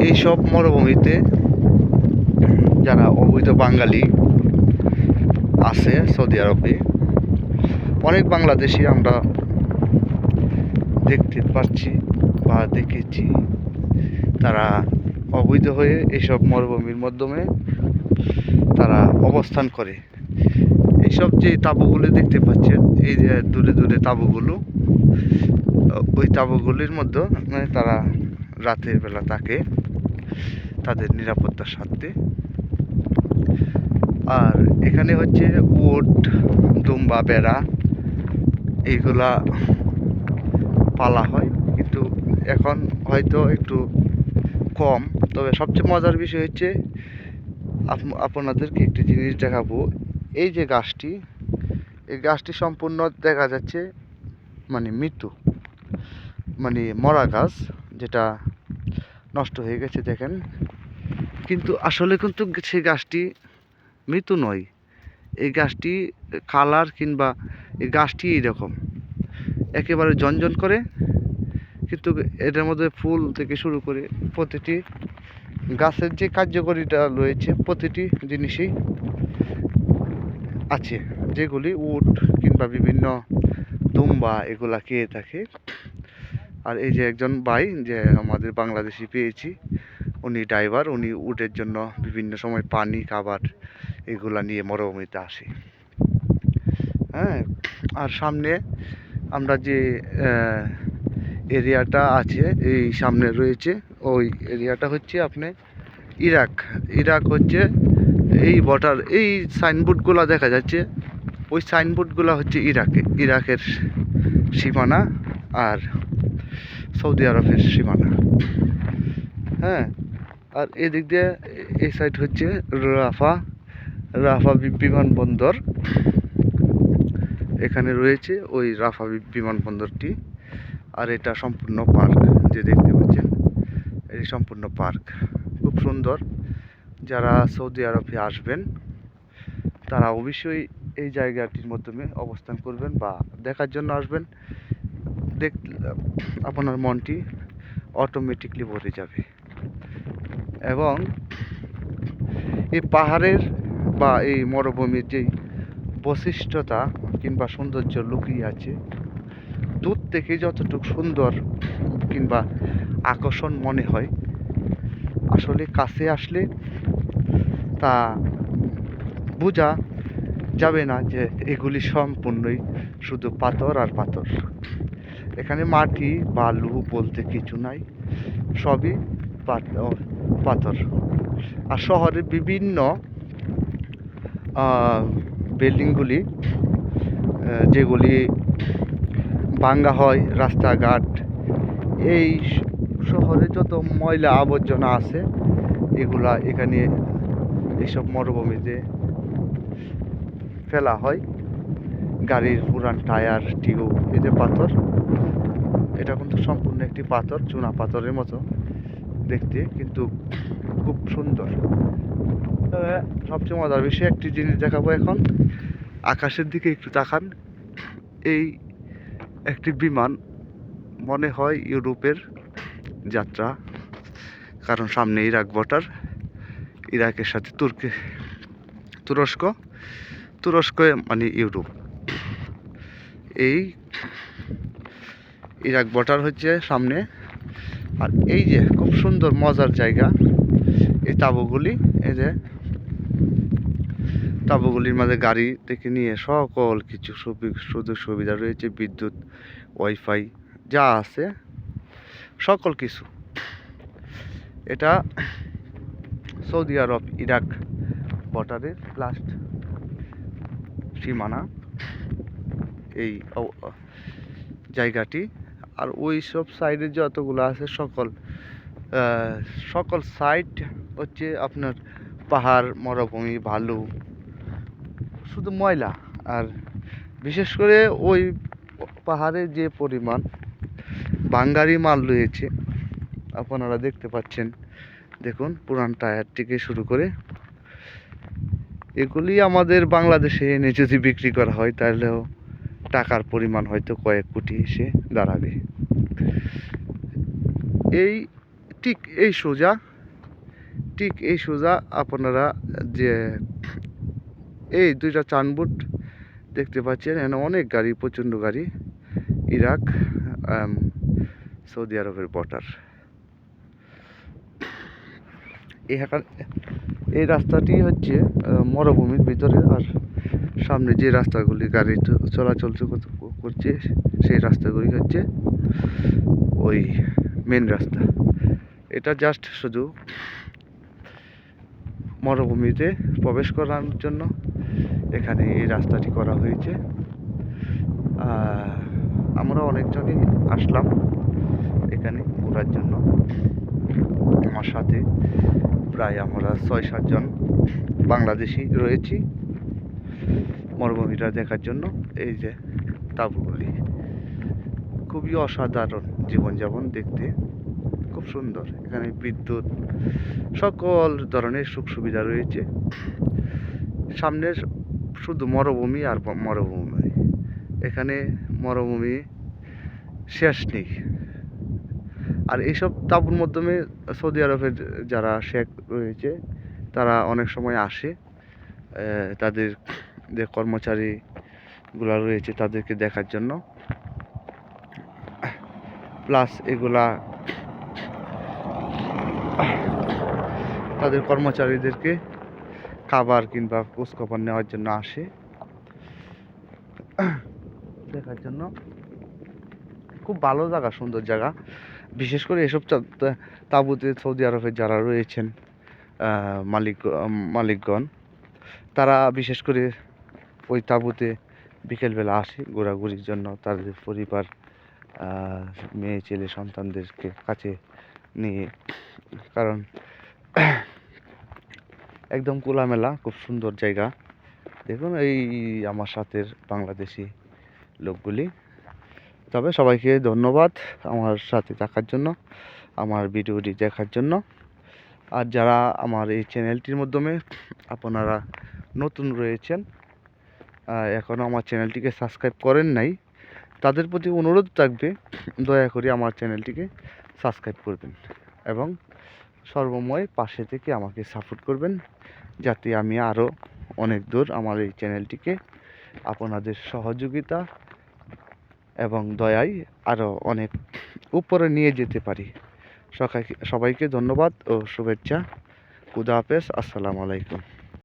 এইসব মরুভূমিতে যারা অবৈধ বাঙালি আছে সৌদি আরবে, অনেক বাংলাদেশি আমরা দেখতে পাচ্ছি বা দেখেছি, তারা অবৈধ হয়ে এইসব মরুভূমির মাধ্যমে তারা অবস্থান করে। এইসব যে তাঁবুগুলো দেখতে পাচ্ছেন, এই যে দূরে দূরে তাঁবুগুলো, ওই তাঁবুগুলির মধ্যে তারা রাতের বেলা থাকে তাদের নিরাপত্তার স্বার্থে। আর এখানে হচ্ছে উট, দুম্বা, বেড়া এইগুলা পালা হয়, কিন্তু এখন হয়তো একটু কম। তবে সবচেয়ে মজার বিষয় হচ্ছে আপনাদেরকে একটি জিনিস দেখাবো। এই যে গাছটি, এই গাছটি সম্পূর্ণ দেখা যাচ্ছে মানে মৃত্যু, মানে মরা গাছ, যেটা নষ্ট হয়ে গেছে দেখেন। কিন্তু আসলে কিন্তু সেই গাছটি মৃত নয়। এই গাছটি কালার কিংবা এই গাছটি এইরকম একেবারে ঝনঝন করে, কিন্তু এটার মধ্যে ফুল থেকে শুরু করে প্রতিটি গাছের যে কার্যকরিতা রয়েছে প্রতিটি জিনিসই আছে, যেগুলি উট কিংবা বিভিন্ন দুম্বা এগুলা খেয়ে থাকে। আর এই যে একজন ভাই যে আমাদের বাংলাদেশি পেয়েছি, উনি ড্রাইভার, উনি উটের জন্য বিভিন্ন সময় পানি, খাবার এগুলা নিয়ে মরুভূমিতে আসে। হ্যাঁ, আর সামনে আমরা যে এরিয়াটা আছে, এই সামনে রয়েছে ওই এরিয়াটা হচ্ছে আপনি ইরাক। ইরাক হচ্ছে এই বর্ডার, এই সাইনবোর্ডগুলো দেখা যাচ্ছে, ওই সাইনবোর্ডগুলো হচ্ছে ইরাকের সীমানা আর সৌদি আরবের সীমানা। হ্যাঁ, আর এদিক দিয়ে এই সাইড হচ্ছে রাফা বিমানবন্দর। এখানে রয়েছে ওই রাফা বিমানবন্দরটি। আর এটা সম্পূর্ণ পার্ক, যে দেখতে পাচ্ছেন, এটি সম্পূর্ণ পার্ক, খুব সুন্দর। যারা সৌদি আরবে আসবেন তারা অবশ্যই এই জায়গাটির মাধ্যমে অবস্থান করবেন বা দেখার জন্য আসবেন। আপনার মনটি অটোমেটিকলি ভরে যাবে। এবং এই পাহাড়ের বা এই মরুভূমির যেই বৈশিষ্ট্যতা কিংবা সৌন্দর্য লুকিয়ে আছে, দূর থেকে যতটুকু সুন্দর কিংবা আকর্ষণ মনে হয়, আসলে কাছে আসলে তা বোঝা যাবে না যে এগুলি সম্পূর্ণই শুধু পাথর আর পাথর। এখানে মাটি বালু বলতে কিছু নাই, সবই পাথর। আর শহরের বিভিন্ন বিল্ডিংগুলি যেগুলি ভাঙ্গা হয়, রাস্তাঘাট, এই শহরে যত ময়লা আবর্জনা আছে এগুলা এখানে এইসব মরুভূমিতে ফেলা হয়। গাড়ির পুরান টায়ার, টিউব, এই যে পাথর, এটা কিন্তু সম্পূর্ণ একটি পাথর, চুনা পাথরের মতো দেখতে, কিন্তু খুব সুন্দর। সবচেয়ে মজার বিষয় একটি জিনিস দেখাবো এখন। আকাশের দিকে একটু তাকান, এই একটি বিমান, মনে হয় ইউরোপের যাত্রা, কারণ সামনে ইরাক বর্ডার, ইরাকের সাথে তুরস্ক মানে ইউরোপ। এই ইরাক বর্ডার হচ্ছে সামনে। আর এই যে খুব সুন্দর মজার জায়গা, এই তাঁবুগুলি, এই যে তাঁবুগুলির মাঝে গাড়ি থেকে নিয়ে সকল কিছু সুযোগ সুবিধা রয়েছে, বিদ্যুৎ, ওয়াইফাই যা আছে সকল কিছু। এটা সৌদি আরব ইরাক বর্ডারের লাস্ট সীমানা এই জায়গাটি। আর ওই সব সাইডে যতগুলো আছে সকল সাইড হচ্ছে আপনার পাহাড়, মরুভূমি, ভালু, শুধু ময়লা। আর বিশেষ করে ওই পাহাড়ে যে পরিমাণ বাঙ্গারি মাল রয়েছে আপনারা দেখতে পাচ্ছেন, দেখুন, পুরান টায়ার থেকে শুরু করে এগুলি আমাদের বাংলাদেশে এনে যদি বিক্রি করা হয় তাহলেও টাকার পরিমাণ হয়তো কয়েক কোটি এসে দাঁড়াবে। এই ঠিক এই সোজা আপনারা যে এই দুইটা চানবোট দেখতে পাচ্ছেন, এখানে অনেক গাড়ি, প্রচণ্ড গাড়ি, ইরাক সৌদি আরবের বর্ডার। এই রাস্তাটি হচ্ছে মরুভূমির ভিতরে, আর সামনে যে রাস্তাগুলি গাড়ি চলাচল করছে সেই রাস্তাগুলি হচ্ছে ওই মেন রাস্তা। এটা জাস্ট শুধু মরুভূমিতে প্রবেশ করার জন্য এখানে এই রাস্তাটি করা হয়েছে। আমরা অনেকজনই আসলাম এখানে ঘোরার জন্য। আমার সাথে প্রায় আমরা 6-7 জন বাংলাদেশি রয়েছি মরুভূমিটা দেখার জন্য। এই যে তাঁবুগুলি খুবই অসাধারণ জীবনযাপন, দেখতে খুব সুন্দর। এখানে বিদ্যুৎ, সকল ধরনের সুখ সুবিধা রয়েছে। সামনে শুধু মরুভূমি আর মরুভূমি, এখানে মরুভূমি শেষ নেই। আর এইসব তাঁবুর মাধ্যমে সৌদি আরবের যারা শেখ রয়েছে তারা অনেক সময় আসে, তাদের যে কর্মচারীগুলা রয়েছে তাদেরকে দেখার জন্য, প্লাস এগুলা তাদের কর্মচারীদেরকে খাবার কিংবা খোঁজখবর নেওয়ার জন্য আসে দেখার জন্য। খুব ভালো জায়গা, সুন্দর জায়গা। বিশেষ করে এসব তাঁবুতে সৌদি আরবের যারা রয়েছেন মালিকগণ, তারা বিশেষ করে ওই তাঁবুতে বিকেলবেলা আসে ঘোরাঘুরির জন্য, তাদের পরিবার, মেয়ে ছেলে সন্তানদেরকে কাছে নিয়ে। কারণ একদম খোলামেলা, খুব সুন্দর জায়গা। দেখুন এই আমার সাথে বাংলাদেশি লোকগুলি। তবে সবাইকে ধন্যবাদ আমার সাথে থাকার জন্য, আমার ভিডিওটি দেখার জন্য। আর যারা আমার এই চ্যানেলটির মাধ্যমে আপনারা নতুন রয়েছেন, এখনও আমার চ্যানেলটিকে সাবস্ক্রাইব করেন নাই, তাদের প্রতি অনুরোধ থাকবে দয়া করে আমার চ্যানেলটিকে সাবস্ক্রাইব করবেন এবং সর্বময় পাশে থেকে আমাকে সাপোর্ট করবেন, যাতে আমি আরও অনেক দূর আমার এই চ্যানেলটিকে আপনাদের সহযোগিতা এবং দয়ায় আরও অনেক উপরে নিয়ে যেতে পারি। সবাইকে ধন্যবাদ ও শুভেচ্ছা। খুদা হাফেজ। আসসালামু আলাইকুম।